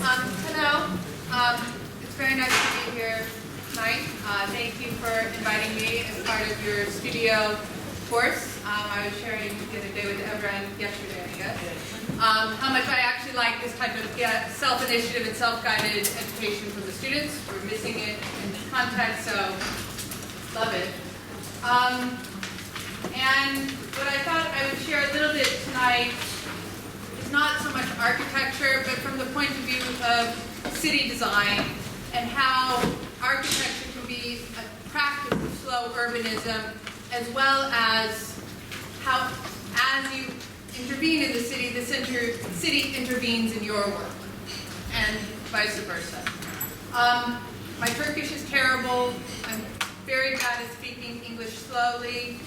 Hello. It's very nice to be here tonight. Thank you for inviting me as part of your studio course. I was sharing the other day with everyone yesterday, I guess, how much I actually like this type of self-initiative and self-guided education from the students. We're missing it in this context, so love it. And what I thought I would share a little bit tonight is not so much architecture, but from the point of view of city design and how architecture can be a practice of slow urbanism, as well as how, as you intervene in the city intervenes in your work, and vice versa. My Turkish is terrible. I'm very bad at speaking English slowly.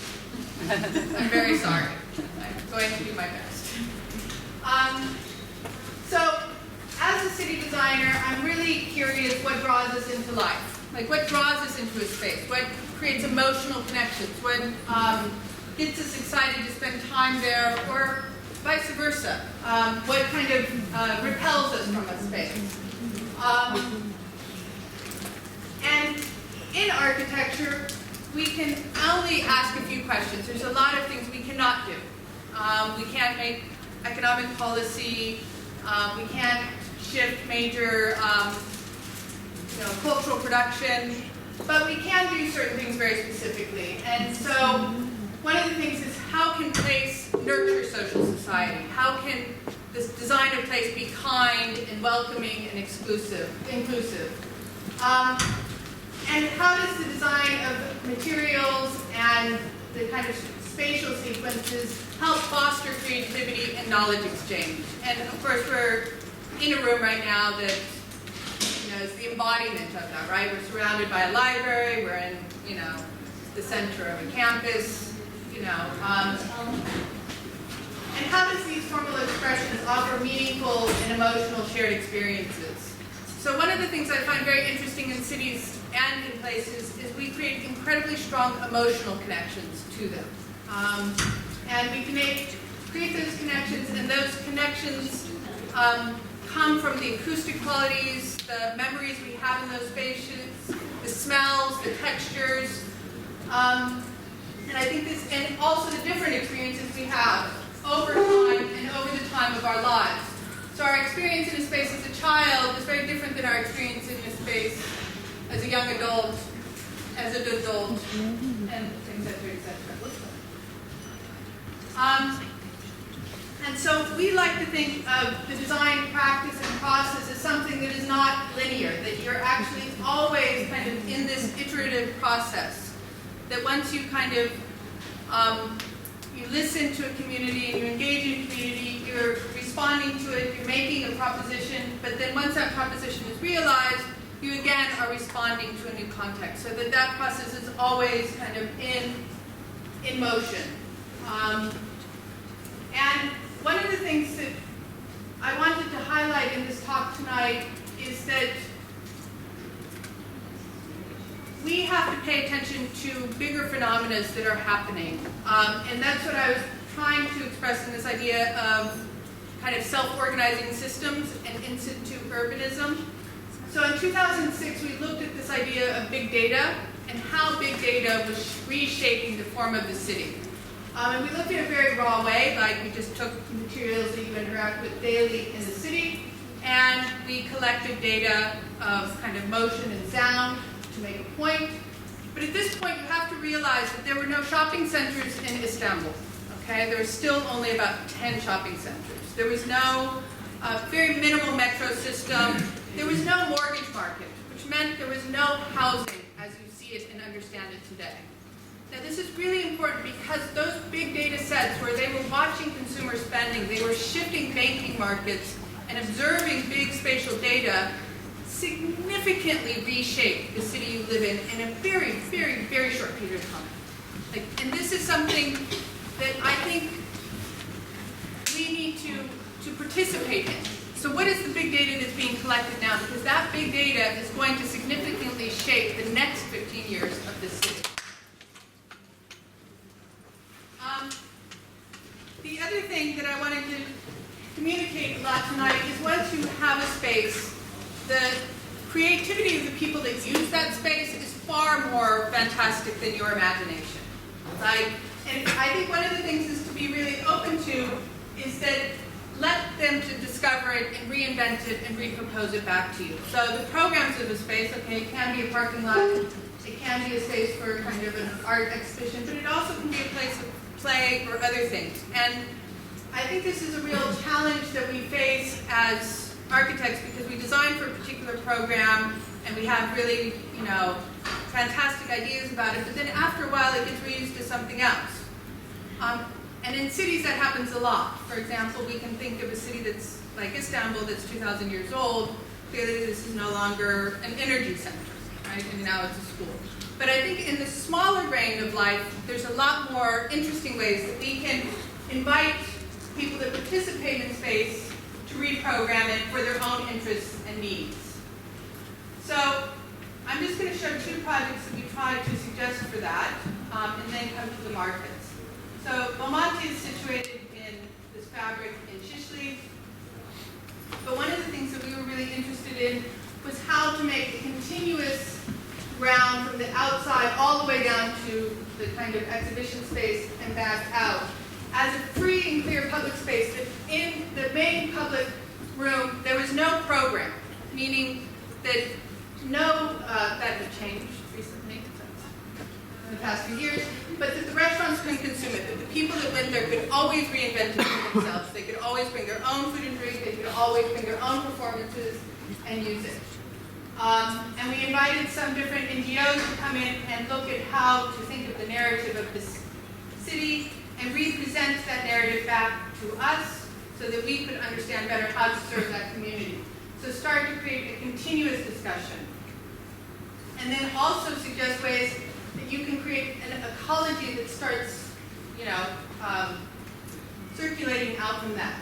I'm very sorry. I'm going to do my best. So, as a city designer, I'm really curious what draws us into life. Like, what draws us into a space? What creates emotional connections? What gets us excited to spend time there, or vice versa? What kind of repels us from a space? And in architecture, we can only ask a few questions. There's a lot of things we cannot do. We can't make economic policy. We can't shift major cultural production. But we can do certain things very specifically. And so one of the things is, how can place nurture social society? How can this design of place be kind and welcoming and inclusive? And how does the design of materials and the kind of spatial sequences help foster creativity and knowledge exchange? And of course, we're in a room right now that is the embodiment of that, right? We're surrounded by a library. We're in, the center of a campus. And how does these formal expressions offer meaningful and emotional shared experiences? So one of the things I find very interesting in cities and in places is we create incredibly strong emotional connections to them. And we create those connections, and those connections come from the acoustic qualities, the memories we have in those spaces, the smells, the textures, and I think this, and also the different experiences we have over time and over the time of our lives. So our experience in a space as a child is very different than our experience in a space as a young adult, as an adult, and et cetera, et cetera. And so we like to think of the design practice and process as something that is not linear, that you're actually always kind of in this iterative process. That once you kind of, you listen to a community and you engage in a community, you're responding to it, you're making a proposition, but then once that proposition is realized, you again are responding to a new context. So that process is always kind of in motion. And one of the things that I wanted to highlight in this talk tonight is that we have to pay attention to bigger phenomena that are happening. And that's what I was trying to express in this idea of kind of self-organizing systems and in-situ urbanism. So in 2006, we looked at this idea of big data and how big data was reshaping the form of the city. And we looked at it a very raw way, like we just took materials that you interact with daily in the city, and we collected data of kind of motion and sound to make a point. But at this point, you have to realize that there were no shopping centers in Istanbul. Okay, there were still only about 10 shopping centers. There was no very minimal metro system. There was no mortgage market, which meant there was no housing as you see it and understand it today. Now this is really important because those big data sets where they were watching consumer spending, they were shifting banking markets and observing big spatial data, significantly reshaped the city you live in a very, very, very short period of time. And this is something that I think we need to participate in. So what is the big data that's being collected now? Because that big data is going to significantly shape the next 15 years of this city. The other thing that I wanted to communicate a lot tonight is once you have a space, the creativity of the people that use that space is far more fantastic than your imagination. And I think one of the things is to be really open to is that let them to discover it and reinvent it and repropose it back to you. So the programs of the space, okay, it can be a parking lot, it can be a space for kind of an art exhibition, but it also can be a place of play or other things. And I think this is a real challenge that we face as architects because we design for a particular program and we have really, fantastic ideas about it, but then after a while it gets reused as something else. And in cities that happens a lot. For example, we can think of a city that's like Istanbul that's 2,000 years old. Clearly this is no longer an energy center, right? And now it's a school. But I think in the smaller grain of life, there's a lot more interesting ways that we can invite people that participate in space to reprogram it for their own interests and needs. So I'm just going to show two projects that we tried to suggest for that, and then come to the markets. So Belmonte is situated in this fabric in Şişli, but one of the things that we were really interested in was how to make a continuous ground from the outside all the way down to the kind of exhibition space and back out as a free and clear public space that in the main public room there was no program, meaning that that had changed recently in the past few years, but that the restaurants couldn't consume it, that the people that went there could always reinvent it for themselves. They could always bring their own food and drink, they could always bring their own performances and use it. And we invited some different NGOs to come in and look at how to think of the narrative of this city and represent that narrative back to us so that we could understand better how to serve that community. So start to create a continuous discussion. And then also suggest ways that you can create an ecology that starts, circulating out from that.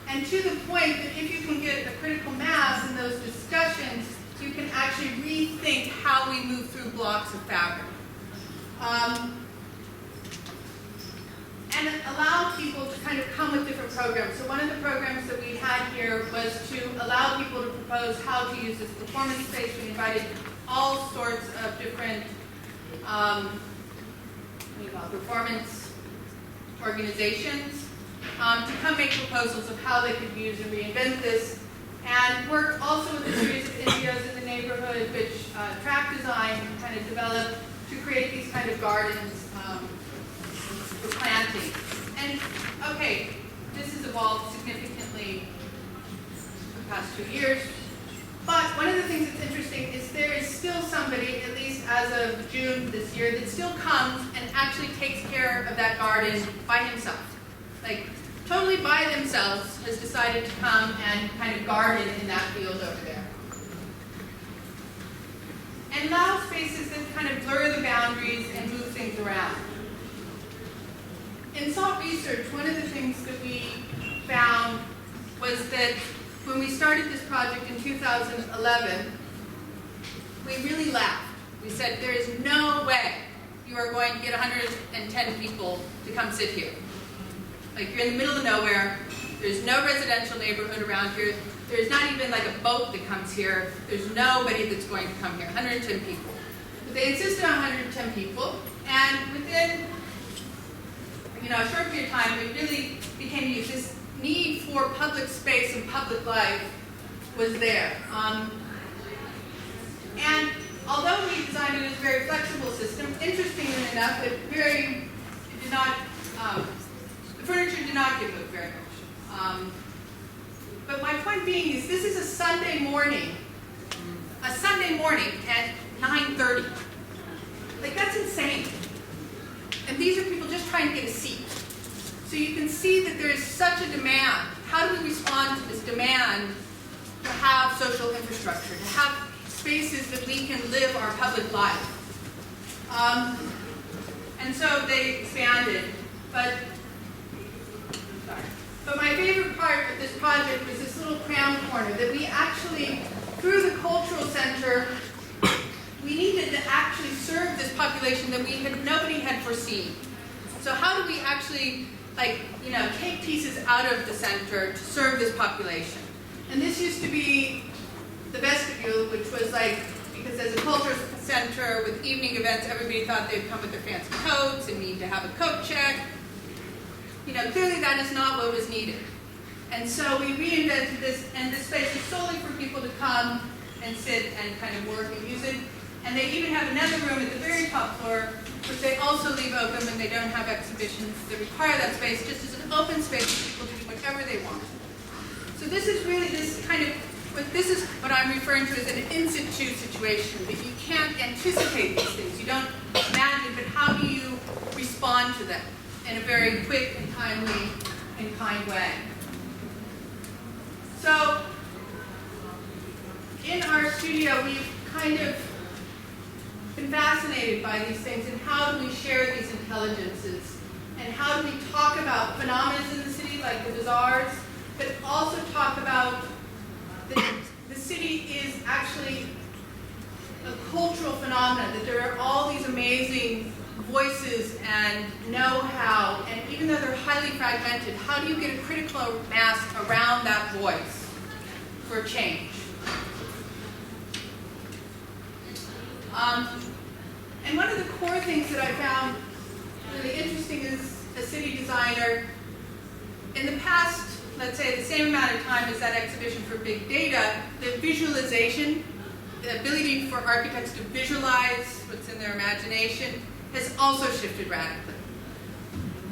And to the point that if you can get a critical mass in those discussions, you can actually rethink how we move through blocks of fabric. And allow people to kind of come with different programs. So one of the programs that we had here was to allow people to propose how to use this performance space. We invited all sorts of different performance organizations to come make proposals of how they could use and reinvent this, and worked also with a series of NGOs in the neighborhood which track design kind of developed to create these kind of gardens for planting. And okay, this has evolved significantly in the past 2 years. But one of the things that's interesting is there is still somebody, at least as of June this year, that still comes and actually takes care of that garden by himself. Like, totally by themselves, has decided to come and kind of garden in that field over there. And allow spaces that kind of blur the boundaries and move things around. In SALT research, one of the things that we found was that when we started this project in 2011, we really laughed. We said, there is no way you are going to get 110 people to come sit here. Like, you're in the middle of nowhere, there's no residential neighborhood around here, there's not even like a boat that comes here, there's nobody that's going to come here, 110 people. But they insisted on 110 people, and within a short period of time, it really became used. This need for public space and public life was there. And although we designed it as a very flexible system, interestingly enough, the furniture did not give up very much. But my point being is this is a Sunday morning at 9:30. Like, that's insane. And these are people just trying to get a seat. So you can see that there is such a demand. How do we respond to this demand to have social infrastructure, to have spaces that we can live our public life? And so they expanded. But my favorite part of this project was this little cram corner that we actually, through the cultural center, we needed to actually serve this population that nobody had foreseen. So how do we actually like, you know, take pieces out of the center to serve this population. And this used to be the vestibule, which was like, because as a culture center with evening events, everybody thought they'd come with their fancy coats and need to have a coat check. You know, clearly that is not what was needed. And so we reinvented this, and this space is solely for people to come and sit and kind of work and use it. And they even have another room at the very top floor, which they also leave open when they don't have exhibitions that require that space, just as an open space for people to do whatever they want. So this is really this kind of, this is what I'm referring to as an in-situ situation, that you can't anticipate these things. You don't imagine, but how do you respond to them in a very quick and timely and kind way? So in our studio, we've kind of been fascinated by these things, and how do we share these intelligences, and how do we talk about phenomena in the city like the bazaars, but also talk about the city is actually a cultural phenomenon, that there are all these amazing voices and know-how, and even though they're highly fragmented, how do you get a critical mass around that voice for change? And one of the core things that I found really interesting as a city designer, in the past, let's say the same amount of time as that exhibition for big data, the visualization, the ability for architects to visualize what's in their imagination has also shifted radically.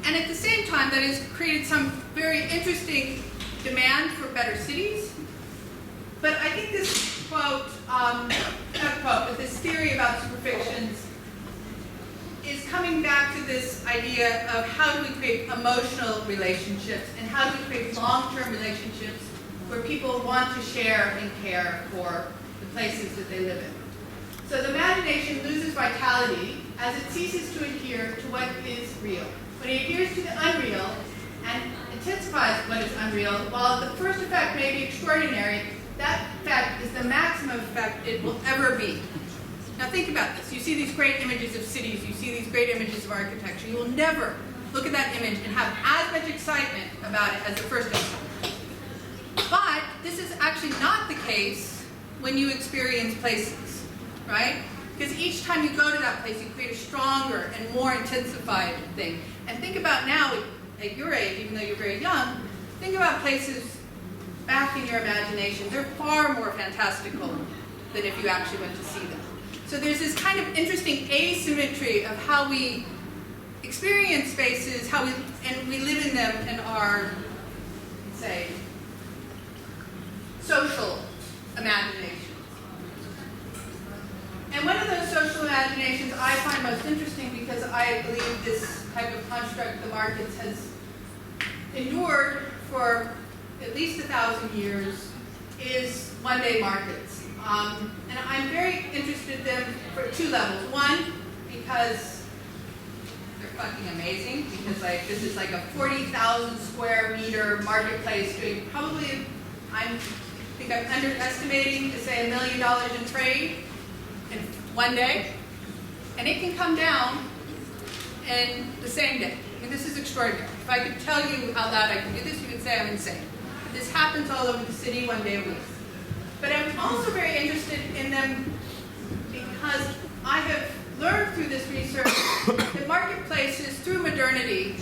And at the same time, that has created some very interesting demand for better cities. But I think this quote, not quote, but this theory about superfictions is coming back to this idea of how do we create emotional relationships, and how do we create long-term relationships where people want to share and care for the places that they live in. So the imagination loses vitality as it ceases to adhere to what is real. When it adheres to the unreal and intensifies what is unreal, while the first effect may be extraordinary, that effect is the maximum effect it will ever be. Now think about this. You see these great images of cities, you see these great images of architecture. You will never look at that image and have as much excitement about it as the first image. But this is actually not the case when you experience places, right? Because each time you go to that place, you create a stronger and more intensified thing. And think about now, at your age, even though you're very young, think about places back in your imagination. They're far more fantastical than if you actually went to see them. So there's this kind of interesting asymmetry of how we experience spaces, and we live in them in our, say, social imaginations. And one of those social imaginations I find most interesting, because I believe this type of construct the markets has endured for at least 1,000 years, is one-day markets. And I'm very interested in them for two levels. One, because they're fucking amazing, because this is like a 40,000 square meter marketplace doing probably, I think I'm underestimating to say $1 million in trade in one day. And it can come down in the same day. I mean, this is extraordinary. If I could tell you how loud I can do this, you would say I'm insane. This happens all over the city one day a week. But I'm also very interested in them because I have learned through this research that marketplaces, through modernity,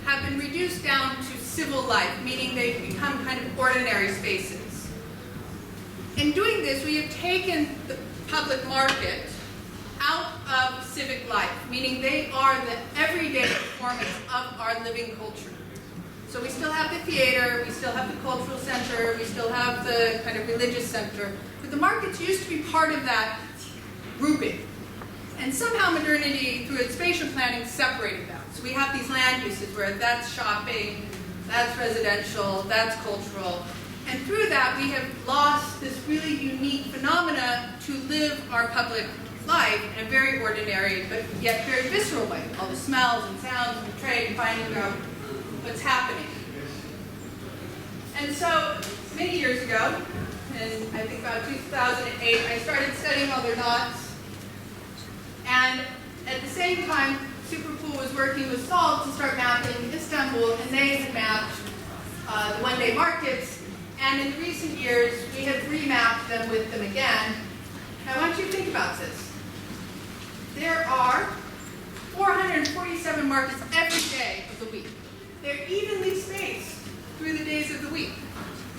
have been reduced down to civil life, meaning they've become kind of ordinary spaces. In doing this, we have taken the public market out of civic life, meaning they are the everyday performance of our living culture. So we still have the theater, we still have the cultural center, we still have the kind of religious center, but the markets used to be part of that grouping. And somehow modernity, through its spatial planning, separated that. So we have these land uses where that's shopping, that's residential, that's cultural. And through that, we have lost this really unique phenomena to live our public life in a very ordinary, but yet very visceral way. All the smells and sounds and trade and finding out what's happening. And so, many years ago, in I think about 2008, I started studying other knots. And at the same time, Superpool was working with SALT to start mapping Istanbul, and they had mapped the one-day markets. And in recent years, we have remapped them with them again. Now, I want you to think about this. There are 447 markets every day of the week. They're evenly spaced through the days of the week.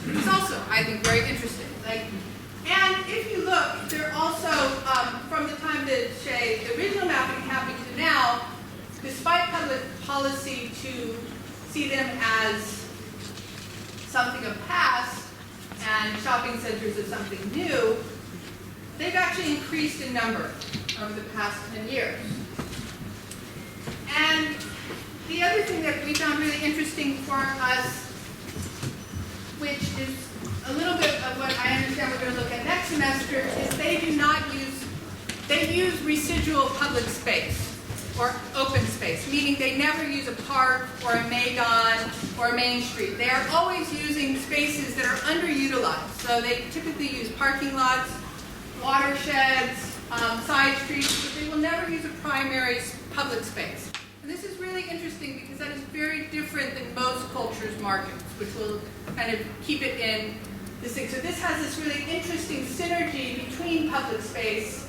It's also, I think, very interesting. And if you look, they're also, from the time that, say, the original mapping happened to now, despite public policy to see them as something of past and shopping centers as something new, they've actually increased in number over the past 10 years. And the other thing that we found really interesting for us, which is a little bit of what I understand we're going to look at next semester, is they use residual public space or open space, meaning they never use a park or a maidan or a main street. They are always using spaces that are underutilized. So they typically use parking lots, watersheds, side streets, but they will never use a primary public space. And this is really interesting because that is very different than most cultures' markets, which will kind of keep it in this thing. So this has this really interesting synergy between public space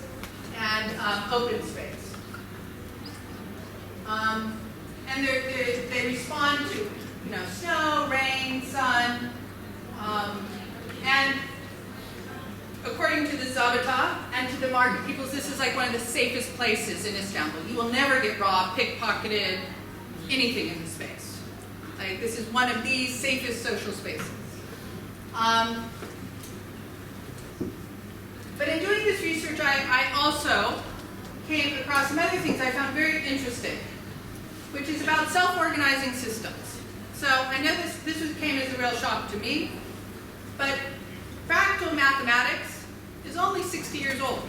and open space. And they respond to snow, rain, sun, and according to the Zabata and to the market peoples, this is like one of the safest places in Istanbul. You will never get robbed, pickpocketed, anything in the space. This is one of the safest social spaces. But in doing this research, I also came across some other things I found very interesting, which is about self-organizing systems. So I know this came as a real shock to me, but fractal mathematics is only 60 years old.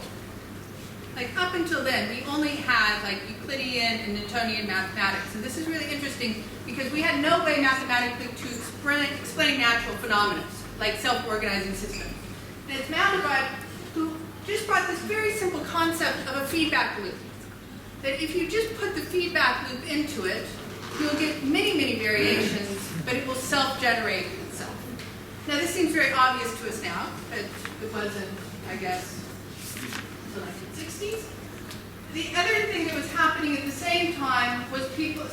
Up until then, we only had Euclidean and Newtonian mathematics, and this is really interesting because we had no way mathematically to explain natural phenomena, like self-organizing systems. And it's Mandelbrot who just brought this very simple concept of a feedback loop. That if you just put the feedback loop into it, you'll get many, many variations, but it will self-generate itself. Now, this seems very obvious to us now, but it wasn't, I guess, the 1960s. The other thing that was happening at the same time was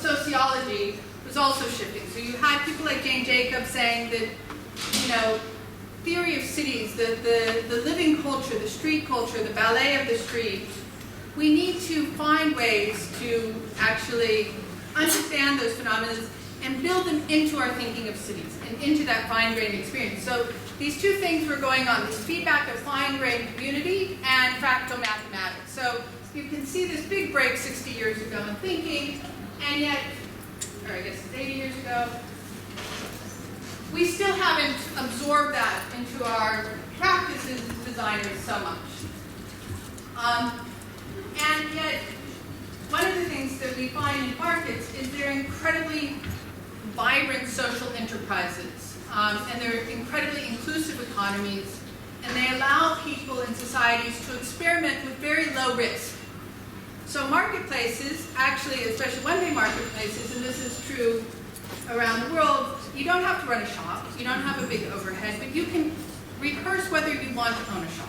sociology was also shifting. So you had people like Jane Jacobs saying that, theory of cities, the living culture, the street culture, the ballet of the street, we need to find ways to actually understand those phenomena and build them into our thinking of cities and into that fine-grained experience. So these two things were going on, this feedback of fine-grained community and fractal mathematics. So you can see this big break 60 years ago in thinking, and yet, or I guess it's 80 years ago, we still haven't absorbed that into our practices as designers so much. And yet, one of the things that we find in markets is they're incredibly vibrant social enterprises, and they're incredibly inclusive economies, and they allow people in societies to experiment with very low risk. So marketplaces, actually, especially one-day marketplaces, and this is true around the world, you don't have to run a shop, you don't have a big overhead, but you can rehearse whether you want to own a shop,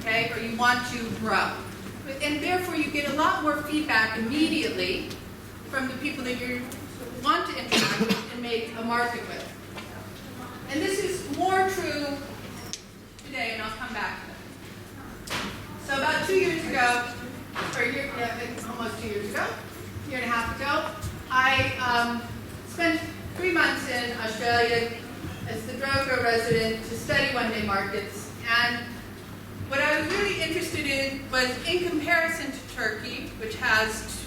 okay, or you want to grow. And therefore, you get a lot more feedback immediately from the people that you want to interact with and make a market with. And this is more true today, and I'll come back to that. So about 2 years ago, or almost 2 years ago, a year and a half ago, I spent 3 months in Australia as the Drogo resident to study one-day markets. And what I was really interested in was, in comparison to Turkey, which has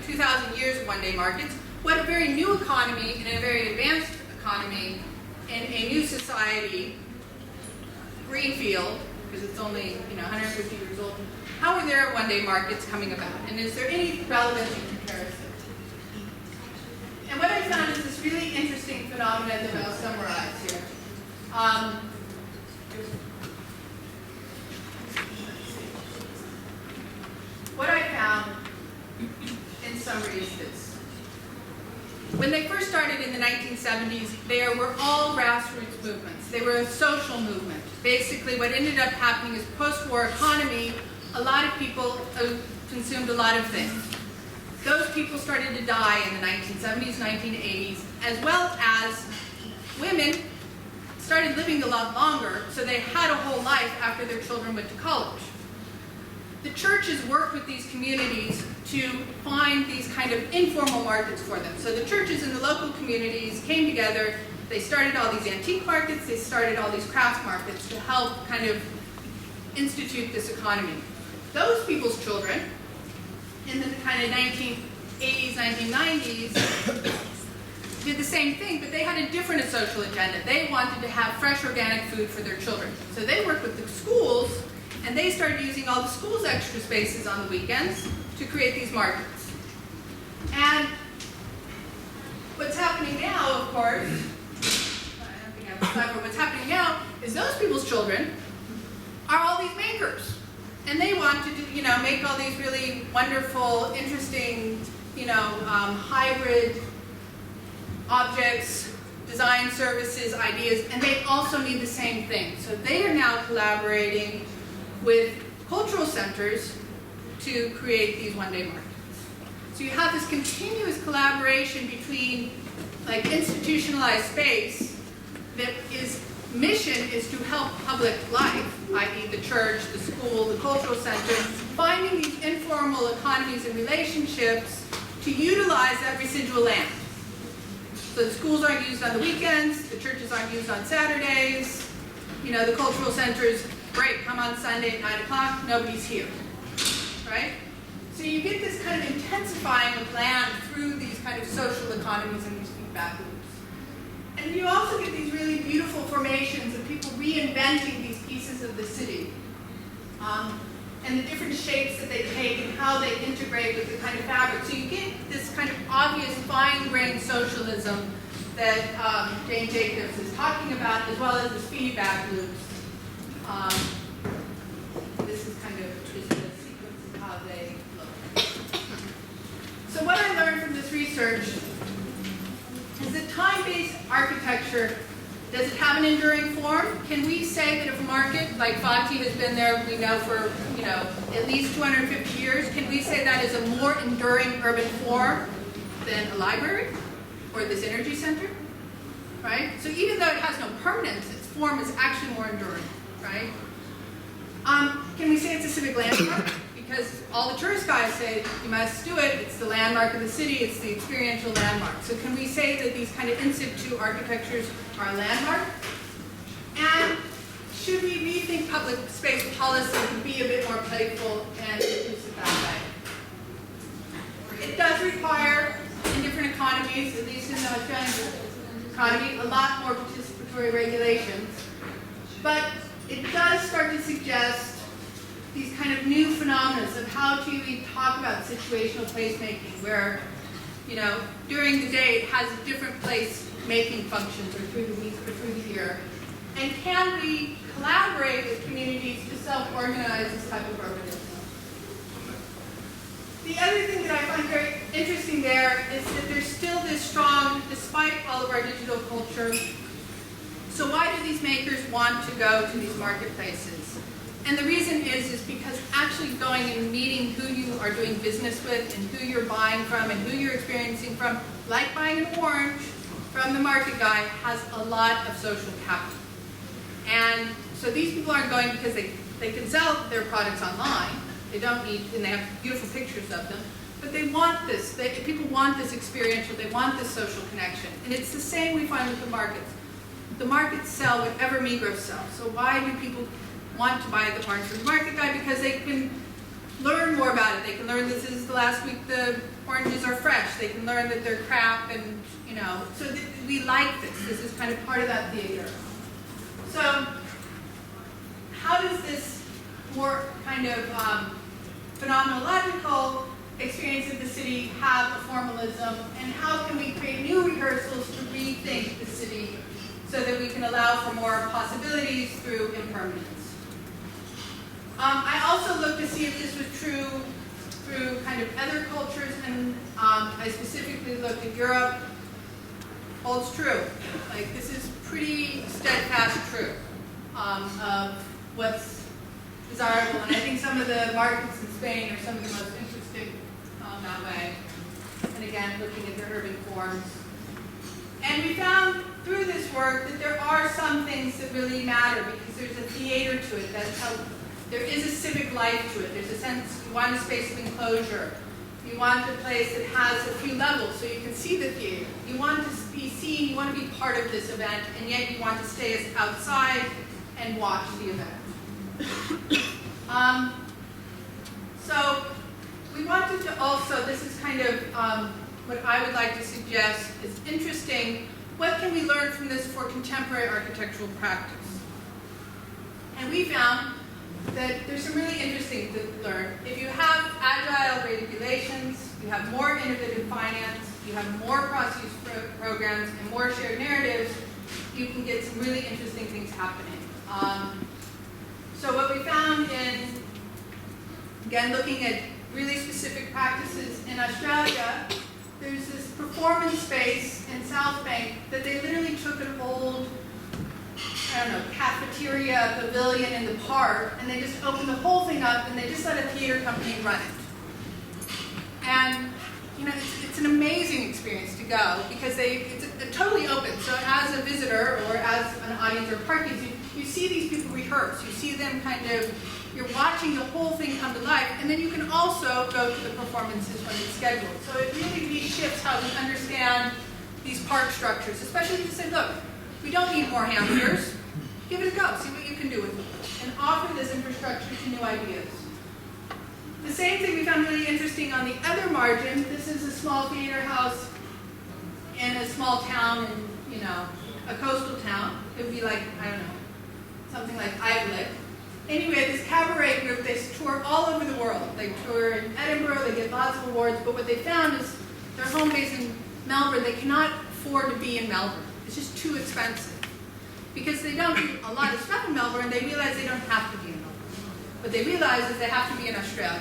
2,000 years of one-day markets, what a very new economy and a very advanced economy in a new society, greenfield, because it's only 150 years old, how are their one-day markets coming about? And is there any relevance in comparison? And what I found is this really interesting phenomenon that I'll summarize here. What I found, in summary, 1970s, they were all grassroots movements. They were a social movement. Basically, what ended up happening is post-war economy, a lot of people consumed a lot of things. Those people started to die in the 1970s, 1980s, as well as women started living a lot longer, so they had a whole life after their children went to college. The churches worked with these communities to find these kind of informal markets for them. So the churches in the local communities came together, they started all these antique markets, they started all these craft markets to help kind of institute this economy. Those people's children, in the kind of 1980s, 1990s, did the same thing, but they had a different social agenda. They wanted to have fresh organic food for their children. So they worked with the schools, and they started using all the schools' extra spaces on the weekends to create these markets. And what's happening now, of course, I don't think I have a slide, but what's happening now is those people's children are all these makers. And they want to do, make all these really wonderful, interesting, hybrid objects, design services, ideas, and they also need the same thing. So they are now collaborating with cultural centers to create these one-day markets. So you have this continuous collaboration between like institutionalized space that is mission is to help public life, i.e. the church, the school, the cultural center, finding these informal economies and relationships to utilize that residual land. So the schools aren't used on the weekends, the churches aren't used on Saturdays, the cultural centers, great, come on Sunday at 9 o'clock, nobody's here, right? So you get this kind of intensifying of land through these kind of social economies and these feedback loops. And you also get these really beautiful formations of people reinventing these pieces of the city. And the different shapes that they take and how they integrate with the kind of fabric. So you get this kind of obvious fine-grained socialism that Jane Jacobs is talking about, as well as the feedback loops. This is kind of just the sequence of how they look. So what I learned from this research is that time-based architecture, does it have an enduring form? Can we say that if a market, like Fati has been there, we know for at least 250 years, can we say that is a more enduring urban form than a library or this energy center, right? So even though it has no permanence, its form is actually more enduring, right? Can we say it's a civic landmark? Because all the tourist guys say you must do it, it's the landmark of the city, it's the experiential landmark. So can we say that these kind of in-situ architectures are a landmark? And should we rethink public space policy to be a bit more playful and inclusive that way? It does require, in different economies, at least in the Australian economy, a lot more participatory regulations. But it does start to suggest these kind of new phenomena of how do we talk about situational placemaking, where, during the day it has a different place-making functions, or through the week or through the year. And can we collaborate with communities to self-organize this type of urbanism? The other thing that I find very interesting there is that there's still this strong, despite all of our digital culture, so why do these makers want to go to these marketplaces? And the reason is because actually going and meeting who you are doing business with and who you're buying from and who you're experiencing from, like buying an orange from the market guy, has a lot of social capital. And so these people aren't going because they can sell their products online. They don't need, and they have beautiful pictures of them, but they want this. People want this experiential, they want this social connection. And it's the same we find with the markets. The markets sell whatever Migros sells. So why do people want to buy the orange from the market guy? Because they can learn more about it. They can learn this is the last week the oranges are fresh. They can learn that they're crap, and so we like this. This is kind of part of that theater. So how does this more kind of phenomenological experience of the city have a formalism, and how can we create new rehearsals to rethink the city so that we can allow for more possibilities through impermanence? I also looked to see if this was true through kind of other cultures, and I specifically looked at Europe. holds true. Like, this is pretty steadfast true of what's desirable. And I think some of the markets in Spain are some of the most interesting that way. And again, looking at the urban forms. And we found through this work that there are some things that really matter because there's a theater to it. That's how there is a civic life to it. There's a sense you want a space of enclosure. You want a place that has a few levels so you can see the theater. You want to be seen, you want to be part of this event, and yet you want to stay outside and watch the event. So we wanted to also, this is kind of what I would like to suggest is interesting. What can we learn from this for contemporary architectural practice? And we found that there's some really interesting to learn. If you have agile regulations, you have more innovative finance, you have more cross-use programs, and more shared narratives, you can get some really interesting things happening. So what we found in, again, looking at really specific practices in Australia, there's this performance space in South Bank that they literally took an old, I don't know, cafeteria pavilion in the park, and they just opened the whole thing up, and they just let a theater company run it. And you know, it's an amazing experience to go because it's totally open. So as a visitor or as an audience or parties, you see these people rehearse. You see them kind of, you're watching the whole thing come to life, and then you can also go to the performances when it's scheduled. So it really reshifts how we understand these park structures, especially if you say, look, we don't need more hamsters. Give it a go, see what you can do with it, and offer this infrastructure to new ideas. The same thing we found really interesting on the other margin. This is a small theater house in a small town in, you know, a coastal town. It would be like, I don't know, something like Ivalik. Anyway, this cabaret group, they tour all over the world. They tour in Edinburgh, they get lots of awards, but what they found is their home base in Melbourne, they cannot afford to be in Melbourne. It's just too expensive. Because they don't do a lot of stuff in Melbourne, they realize they don't have to be in Melbourne. What they realize is they have to be in Australia.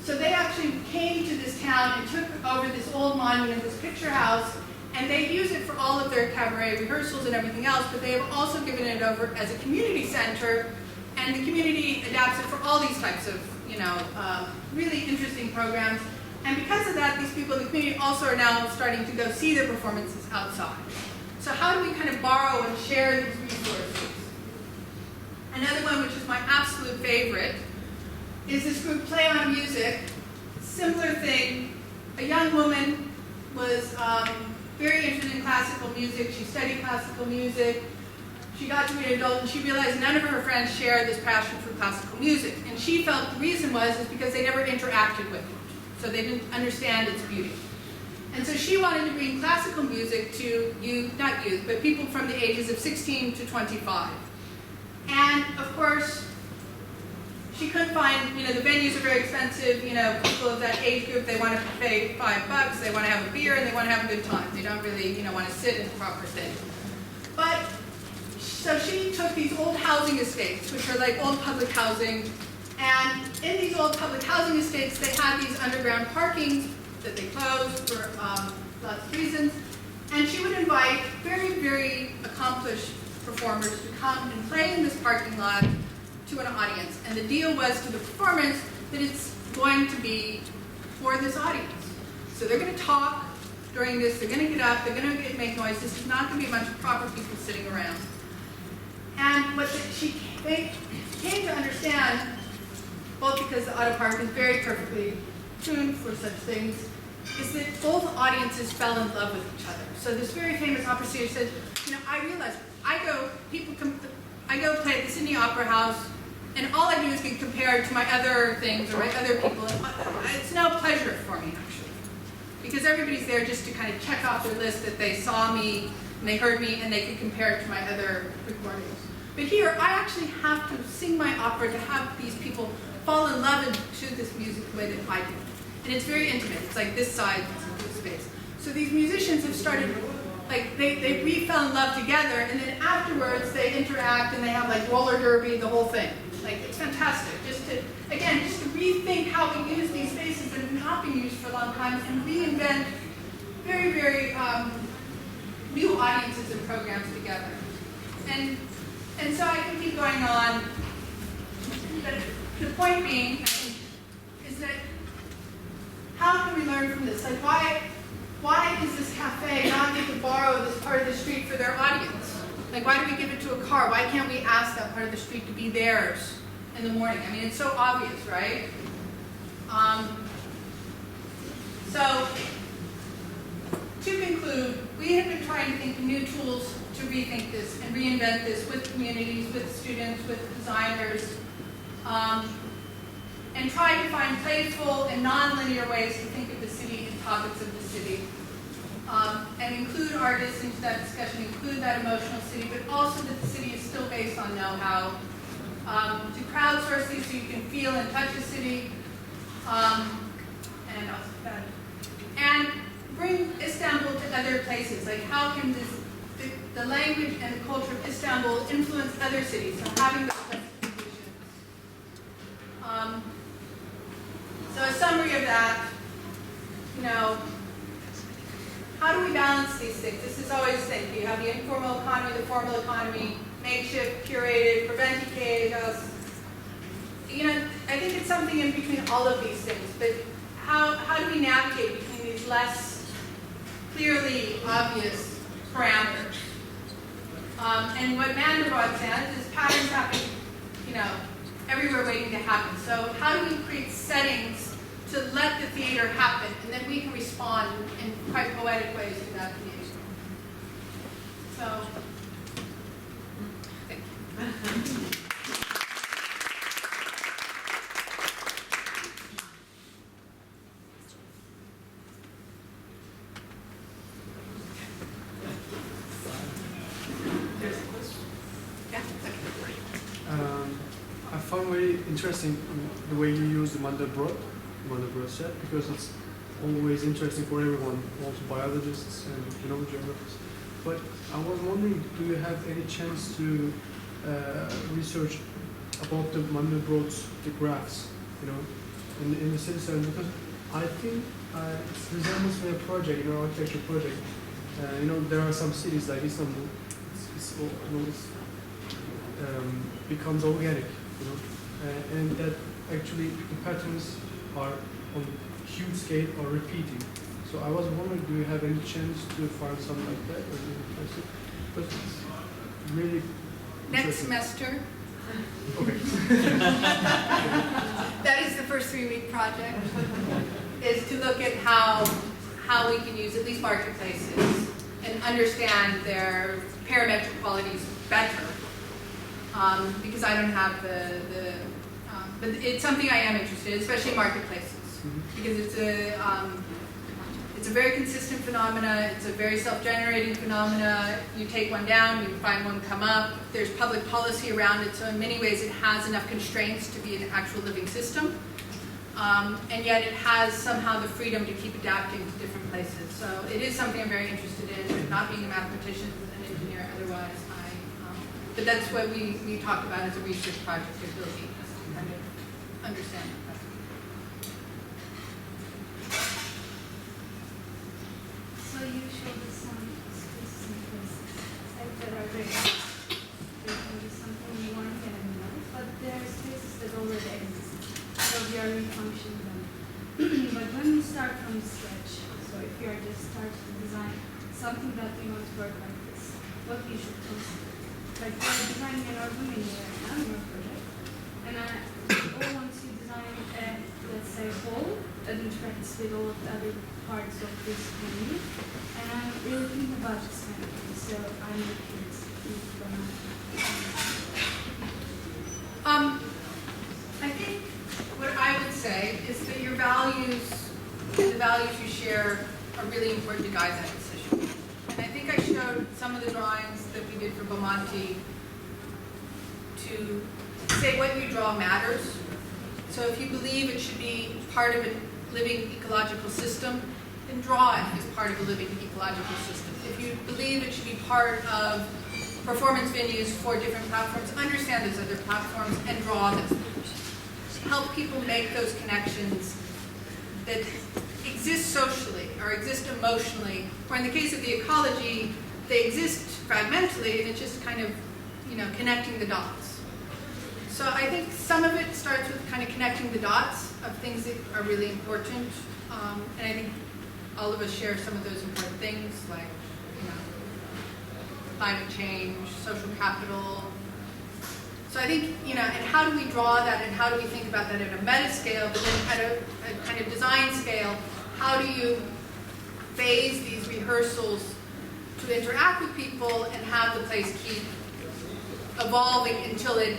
So they actually came to this town and took over this old monument, this picture house, and they use it for all of their cabaret rehearsals and everything else, but they have also given it over as a community center, and the community adapts it for all these types of, you know, really interesting programs. And because of that, these people in the community also are now starting to go see their performances outside. So how do we kind of borrow and share these resources? Another one, which is my absolute favorite, is this group Play on Music. Similar thing, a young woman was very interested in classical music. She studied classical music. She got to be an adult and she realized none of her friends shared this passion for classical music. And she felt the reason was because they never interacted with it. So they didn't understand its beauty. And so she wanted to bring classical music to youth, not youth, but people from the ages of 16 to 25. And of course, she couldn't find, you know, the venues are very expensive, you know, people of that age group, they want to pay $5, they want to have a beer, and they want to have a good time. They don't really, you know, want to sit in the proper thing. But, so she took these old housing estates, which are like old public housing, and in these old public housing estates, they had these underground parkings that they closed for lots of reasons, and she would invite very, very accomplished performers to come and play in this parking lot to an audience. And the deal was to the performance that it's going to be for this audience. So they're going to talk during this, they're going to get up, they're going to make noise. This is not going to be a bunch of proper people sitting around. And what she came to understand, both because the auto park is very perfectly tuned for such things, is that both audiences fell in love with each other. So this very famous opera singer said, you know, I realized, I go play at the Sydney Opera House, and all I do is get compared to my other things or my other people. It's no pleasure for me, actually, because everybody's there just to kind of check off their list that they saw me, and they heard me, and they could compare it to my other recordings. But here, I actually have to sing my opera to have these people fall in love to this music the way that I do. And it's very intimate. It's like this side of the space. So these musicians have started, like, they fell in love together, and then afterwards they interact and they have like roller derby, the whole thing. Like, it's fantastic. Just to rethink how we use these spaces that have not been used for a long time and reinvent very, very new audiences and programs together. And so I can keep going on, but the point being, I think, is that how can we learn from this? Like, why is this cafe not able to borrow this part of the street for their audience? Like, why do we give it to a car? Why can't we ask that part of the street to be theirs in the morning? I mean, it's so obvious, right? So, to conclude, we have been trying to think of new tools to rethink this and reinvent this with communities, with students, with designers, and try to find playful and non-linear ways to think of the city and topics of the city. And include artists into that discussion, include that emotional city, but also that the city is still based on know-how. To crowdsource these so you can feel and touch the city, and bring Istanbul to other places. Like, how can the language and the culture of Istanbul influence other cities? So having those juxtapositions. So a summary of that, how do we balance these things? This is always the thing. You have the informal economy, the formal economy, makeshift, curated, prevent chaos. I think it's something in between all of these things, but how do we navigate between these less clearly obvious parameters? And what Mandelbrot says is patterns happen, everywhere waiting to happen. So how do we create settings to let the theater happen, and then we can respond in quite poetic ways to that theater? So, thank you. I found very interesting the way you use the Mandelbrot set, because it's always interesting for everyone, also biologists and geographers. But I was wondering, do you have any chance to research about the Mandelbrot's the graphs, in the city center? Because I think it resembles to a project, architecture project. There are some cities like Istanbul. Becomes organic, and that actually the patterns are on huge scale or repeating. So I was wondering, do you have any chance to find something like that, or because it's really Next semester. Okay. That is the first 3-week project, is to look at how we can use at least marketplaces and understand their parametric qualities better. Because I don't have but it's something I am interested in, especially marketplaces, because it's a very consistent phenomena. It's a very self-generating phenomena. You take one down, you find one come up. There's public policy around it, so in many ways it has enough constraints to be an actual living system, and yet it has somehow the freedom to keep adapting to different places. So it is something I'm very interested in, but not being a mathematician, an engineer otherwise. But that's what we talk about as a research project at Bilgi, to kind of understand it better. So you showed us some spaces and places that are very maybe something you want to get in life, but there are spaces that already exist, so we are refunctioning them. But when you start from scratch, so if you are just starting to design something that you want to work like this, what you should consider? Like you are designing an urban menu right now in your project, and once you design let's say whole that interacts with all of the other parts of this menu, and I'm really thinking about this kind of thing, so I'm curious if you can. I think what I would say is that your values and the values you share are really important to guide that decision. And I think I showed some of the drawings that we did for Beaumonti to say what you draw matters. So if you believe it should be part of a living ecological system, then draw it as part of a living ecological system. If you believe it should be part of performance venues for different platforms, understand those other platforms and draw them. Help people make those connections that exist socially or exist emotionally, or in the case of the ecology, they exist fragmentally, and it's just kind of, connecting the dots. So I think some of it starts with kind of connecting the dots of things that are really important, and I think all of us share some of those important things, like, climate change, social capital. So I think, and how do we draw that, and how do we think about that at a meta scale, but then at a kind of design scale, how do you phase these rehearsals to interact with people and have the place keep evolving until it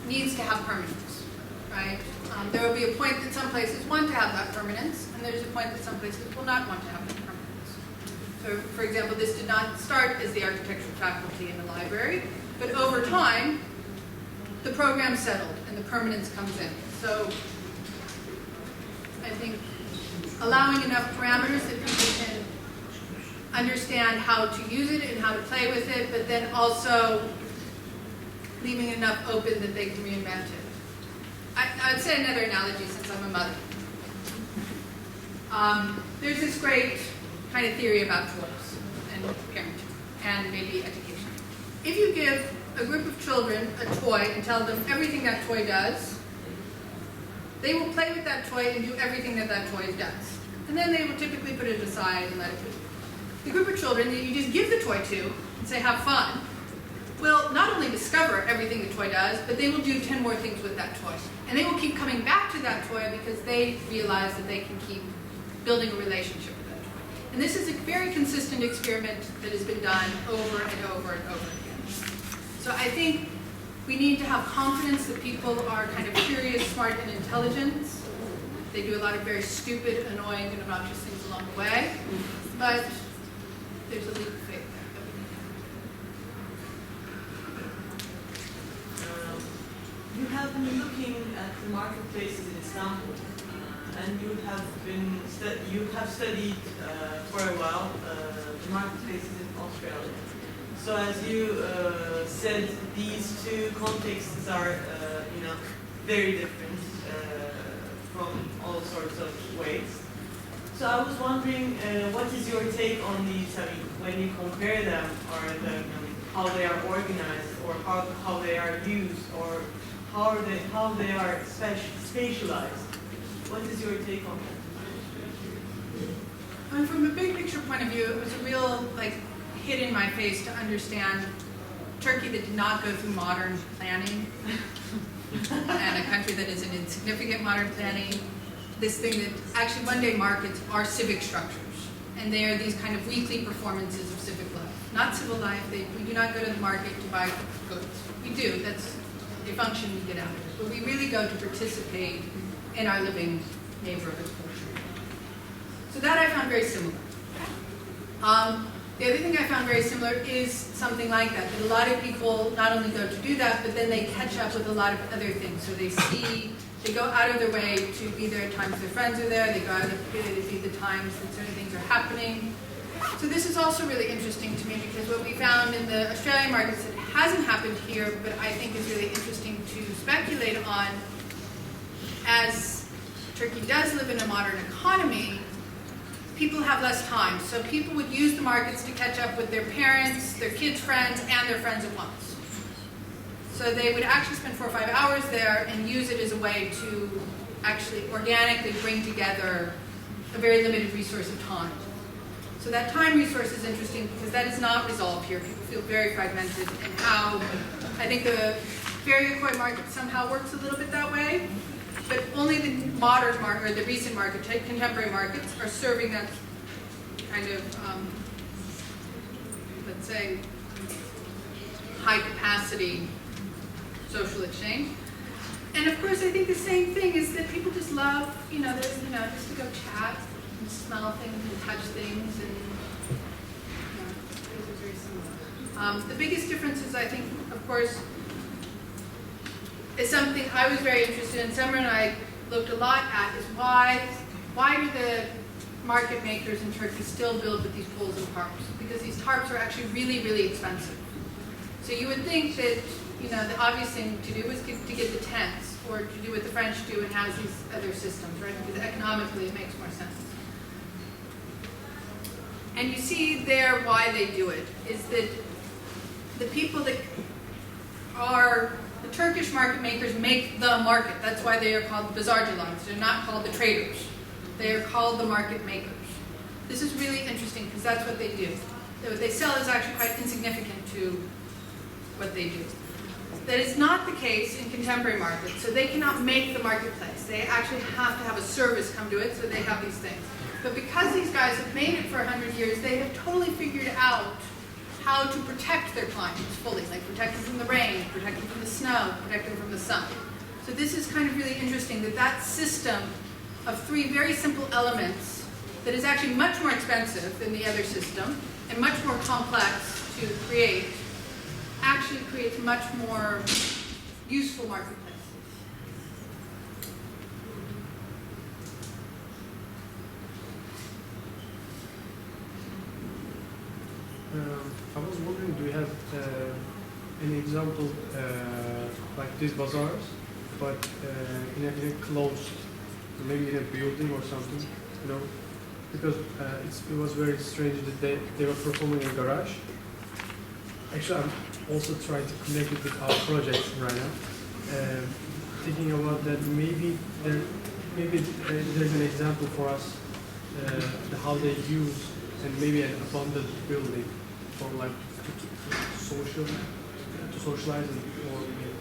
needs to have permanence, right? There will be a point that some places want to have that permanence, and there's a point that some places will not want to have that permanence. So, for example, this did not start as the architecture faculty in the library, but over time, the program settled and the permanence comes in. So, I think allowing enough parameters that people can understand how to use it and how to play with it, but then also leaving enough open that they can reinvent it. I would say another analogy, since I'm a mother. There's this great kind of theory about toys and parenting and maybe education. If you give a group of children a toy and tell them everything that toy does, they will play with that toy and do everything that that toy does. And then they will typically put it aside and let it be. The group of children that you just give the toy to and say, have fun, will not only discover everything the toy does, but they will do 10 more things with that toy. And they will keep coming back to that toy because they realize that they can keep building a relationship with that toy. And this is a very consistent experiment that has been done over and over and over again. So I think we need to have confidence that people are kind of curious, smart, and intelligent. They do a lot of very stupid, annoying, and obnoxious things along the way. But there's a leap of faith there that we need to have. You have been looking at the marketplaces in Istanbul, and you have studied for a while the marketplaces in Australia. So as you said, these two contexts are very different from all sorts of ways. So I was wondering, what is your take on these? I mean, when you compare them, or how they are organized, or how they are used, or how they are spatialized. What is your take on that? And from a big picture point of view, it was a real hit in my face to understand Turkey that did not go through modern planning, and a country that is in insignificant modern planning. This thing that actually one-day markets are civic structures, and they are these kind of weekly performances of civic life, not civil life. We do not go to the market to buy goods. We do. That's a function we get out of it. But we really go to participate in our living neighborhood culture. So that I found very similar. The other thing I found very similar is something like that a lot of people not only go to do that, but then they catch up with a lot of other things. So they go out of their way to be there at times their friends are there, they go out of their way to be the times that certain things are happening. So this is also really interesting to me, because what we found in the Australian markets that hasn't happened here, but I think is really interesting to speculate on, as Turkey does live in a modern economy, people have less time. So people would use the markets to catch up with their parents, their kids' friends, and their friends at once. So they would actually spend 4 or 5 hours there and use it as a way to actually organically bring together a very limited resource of time. So that time resource is interesting because that is not resolved here. People feel very fragmented, and how I think the Variocoy market somehow works a little bit that way, but only the modern market, or the recent market, contemporary markets, are serving that kind of, let's say, high capacity social exchange. And of course, I think the same thing is that people just love, just to go chat and smell things and touch things, and things are very similar. The biggest difference is, I think, of course, is something I was very interested in. Summer and I looked a lot at is why do the market makers in Turkey still build with these poles and tarps? Because these tarps are actually really, really expensive. So you would think that the obvious thing to do is to get the tents, or to do what the French do and has these other systems, right? Because economically it makes more sense. And you see there why they do it, is that the people that are the Turkish market makers make the market. That's why they are called the bazarcılar. They're not called the traders. They are called the market makers. This is really interesting because that's what they do. What they sell is actually quite insignificant to what they do. That is not the case in contemporary markets. So they cannot make the marketplace. They actually have to have a service come to it, so they have these things. But because these guys have made it for 100 years, they have totally figured out how to protect their clients fully, like protect them from the rain, protect them from the snow, protect them from the sun. So this is kind of really interesting that that system of three very simple elements that is actually much more expensive than the other system and much more complex to create actually creates much more useful marketplaces. I was wondering, do you have any example like these bazaars, but in a closed, maybe in a building or something, you know? Because it was very strange that they were performing in a garage. Actually, I'm also trying to connect it with our project right now. Thinking about that, maybe there's an example for us how they use and maybe an abandoned building for like to socialize and or maybe.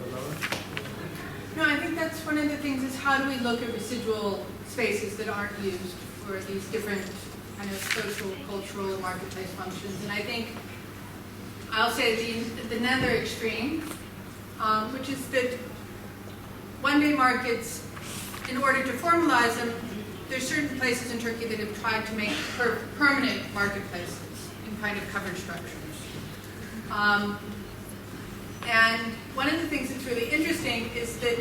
No, I think that's one of the things is how do we look at residual spaces that aren't used for these different kind of social, cultural, marketplace functions. And I think I'll say the nether extreme, which is that one-day markets, in order to formalize them, there's certain places in Turkey that have tried to make permanent marketplaces in kind of covered structures. And one of the things that's really interesting is that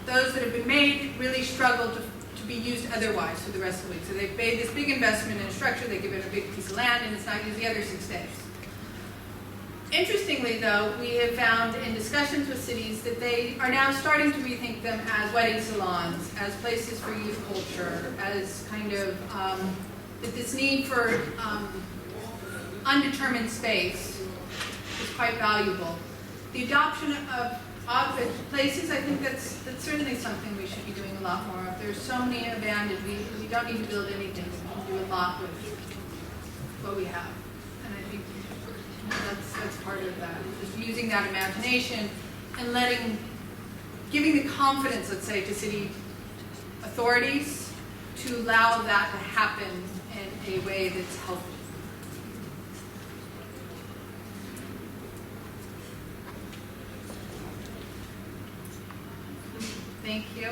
those that have been made really struggle to be used otherwise for the rest of the week. So they've made this big investment in a structure, they give it a big piece of land, and it's not used the other 6 days. Interestingly, though, we have found in discussions with cities that they are now starting to rethink them as wedding salons, as places for youth culture, as kind of that this need for undetermined space is quite valuable. The adoption of places, I think that's certainly something we should be doing a lot more of. There's so many abandoned. We don't need to build anything. We can do a lot with what we have, and I think that's part of that. Just using that imagination and giving the confidence, let's say, to city authorities to allow that to happen in a way that's healthy. Thank you.